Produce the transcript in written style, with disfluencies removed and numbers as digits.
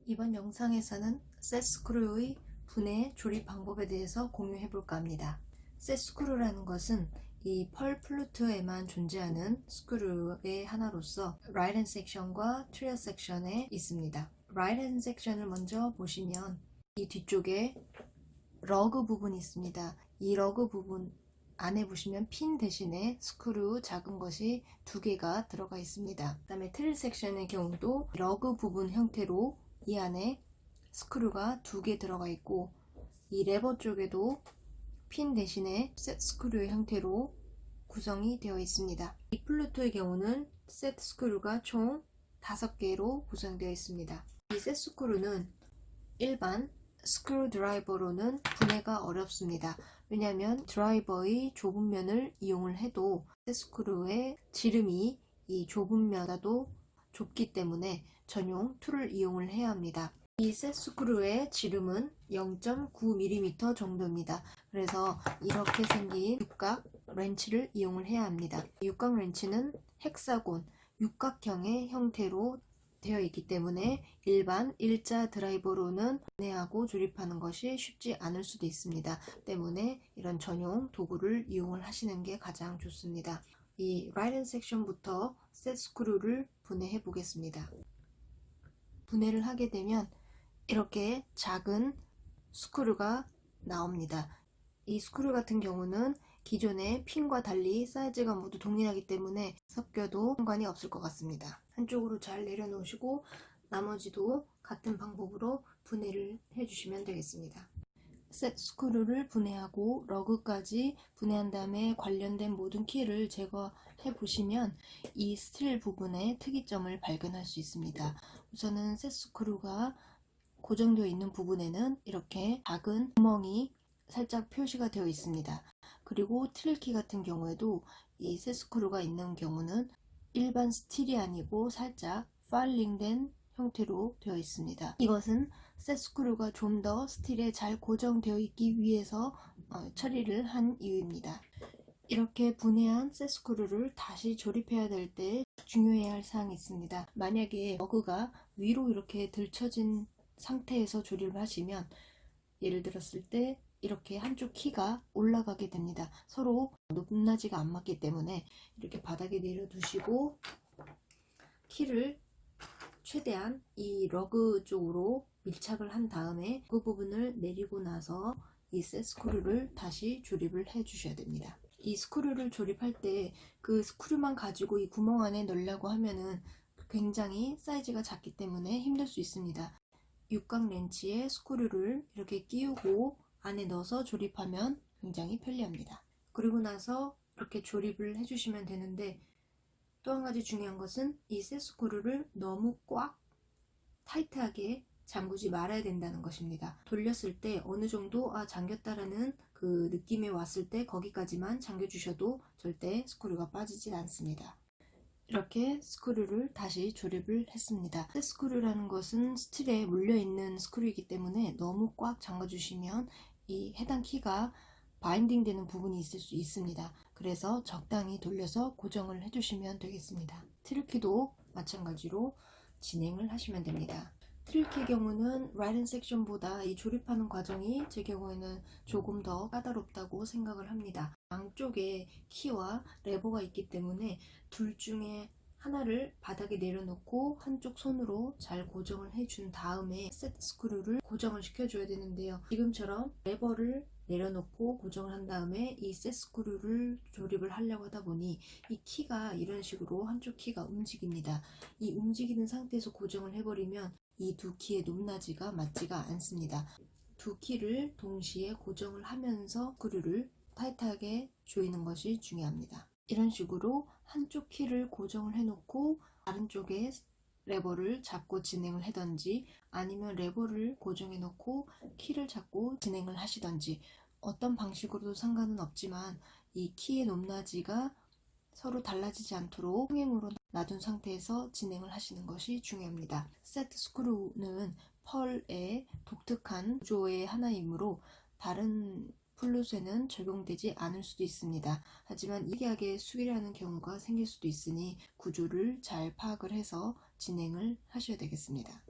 이번 영상에서는 셋 스크루의 분해 조립 방법에 대해서 공유해 볼까 합니다. 셋 스크루라는 것은 이 펄 플루트에만 존재하는 스크루의 하나로서 라이트 핸드 섹션과 트리어 섹션에 있습니다. 라이트 핸드 섹션을 먼저 보시면 이 뒤쪽에 러그 부분이 있습니다. 이 러그 부분 안에 보시면 핀 대신에 스크루 작은 것이 2개가 들어가 있습니다. 그 다음에 트릴 섹션의 경우도 러그 부분 형태로 이 안에 스크루가 2개 들어가 있고, 이 레버 쪽에도 핀 대신에 셋 스크루의 형태로 구성이 되어 있습니다. 이 플루트의 경우는 셋 스크루가 총 5개로 구성되어 있습니다. 이 셋 스크루는 일반 스크루 드라이버로는 분해가 어렵습니다. 왜냐하면 드라이버의 좁은 면을 이용을 해도 셋 스크루의 지름이 이 좁은 면보다도 좁기 때문에 전용 툴을 이용을 해야 합니다. 이 셋 스크루의 지름은 0.9mm 정도입니다. 그래서 이렇게 생긴 육각 렌치를 이용을 해야 합니다. 육각 렌치는 헥사곤, 육각형의 형태로 되어 있기 때문에 일반 일자 드라이버로는 분해하고 조립하는 것이 쉽지 않을 수도 있습니다. 때문에 이런 전용 도구를 이용을 하시는 게 가장 좋습니다. 이 라이트 핸드 섹션부터 셋 스크루를 분해해 보겠습니다. 분해를 하게 되면 이렇게 작은 스크루가 나옵니다. 이 스크루 같은 경우는 기존의 핀과 달리 사이즈가 모두 동일하기 때문에 섞여도 상관이 없을 것 같습니다. 한쪽으로 잘 내려놓으시고 나머지도 같은 방법으로 분해를 해주시면 되겠습니다. 셋 스크루를 분해하고 러그까지 분해한 다음에 관련된 모든 키를 제거해 보시면 이 스틸 부분의 특이점을 발견할 수 있습니다. 우선은 셋 스크루가 고정되어 있는 부분에는 이렇게 작은 구멍이 살짝 표시가 되어 있습니다. 그리고 트릴키 같은 경우에도 이 셋 스크루가 있는 경우는 일반 스틸이 아니고 살짝 파일링된 형태로 되어 있습니다. 이것은 셋 스크루가 좀 더 스틸에 잘 고정되어 있기 위해서 처리를 한 이유입니다. 이렇게 분해한 셋 스크루를 다시 조립해야 될 때 중요해야 할 사항이 있습니다. 만약에 러그가 위로 이렇게 들쳐진 상태에서 조립을 하시면, 예를 들었을 때 이렇게 한쪽 키가 올라가게 됩니다. 서로 높낮이가 안 맞기 때문에 이렇게 바닥에 내려두시고 키를 최대한 이 러그 쪽으로 밀착을 한 다음에 그 부분을 내리고 나서 이 셋 스크루를 다시 조립을 해 주셔야 됩니다. 이 스크루를 조립할 때 그 스크루만 가지고 이 구멍 안에 넣으려고 하면은 굉장히 사이즈가 작기 때문에 힘들 수 있습니다. 육각 렌치에 스크루를 이렇게 끼우고 안에 넣어서 조립하면 굉장히 편리합니다. 그리고 나서 이렇게 조립을 해주시면 되는데, 또 한 가지 중요한 것은 이 셋 스크루를 너무 꽉 타이트하게 잠그지 말아야 된다는 것입니다. 돌렸을 때 어느 정도 잠겼다라는 그 느낌이 왔을 때 거기까지만 잠겨주셔도 절대 스크루가 빠지지 않습니다. 이렇게 스크루를 다시 조립을 했습니다. 셋 스크루라는 것은 스틸에 물려있는 스크루이기 때문에 너무 꽉 잠가주시면 이 해당 키가 바인딩 되는 부분이 있을 수 있습니다. 그래서 적당히 돌려서 고정을 해주시면 되겠습니다. 트릴키도 마찬가지로 진행을 하시면 됩니다. 트릴키의 경우는 라이트 핸드 섹션보다 이 조립하는 과정이 제 경우에는 조금 더 까다롭다고 생각을 합니다. 양쪽에 키와 레버가 있기 때문에 둘 중에 하나를 바닥에 내려놓고 한쪽 손으로 잘 고정을 해준 다음에 셋 스크루를 고정을 시켜줘야 되는데요. 지금처럼 레버를 내려놓고 고정을 한 다음에 이 셋 스크루를 조립을 하려고 하다 보니 이 키가 이런 식으로 한쪽 키가 움직입니다. 이 움직이는 상태에서 고정을 해버리면 이 두 키의 높낮이가 맞지가 않습니다. 두 키를 동시에 고정을 하면서 스크루를 타이트하게 조이는 것이 중요합니다. 이런 식으로 한쪽 키를 고정을 해놓고 다른 쪽에 레버를 잡고 진행을 하던지, 아니면 레버를 고정해 놓고 키를 잡고 진행을 하시던지, 어떤 방식으로도 상관은 없지만 이 키의 높낮이가 서로 달라지지 않도록 평행으로 놔둔 상태에서 진행을 하시는 것이 중요합니다. 셋 스크루는 펄의 독특한 구조의 하나이므로 다른 플룻에는 적용되지 않을 수도 있습니다. 하지만 이기하게 수리하는 경우가 생길 수도 있으니 구조를 잘 파악을 해서 진행을 하셔야 되겠습니다.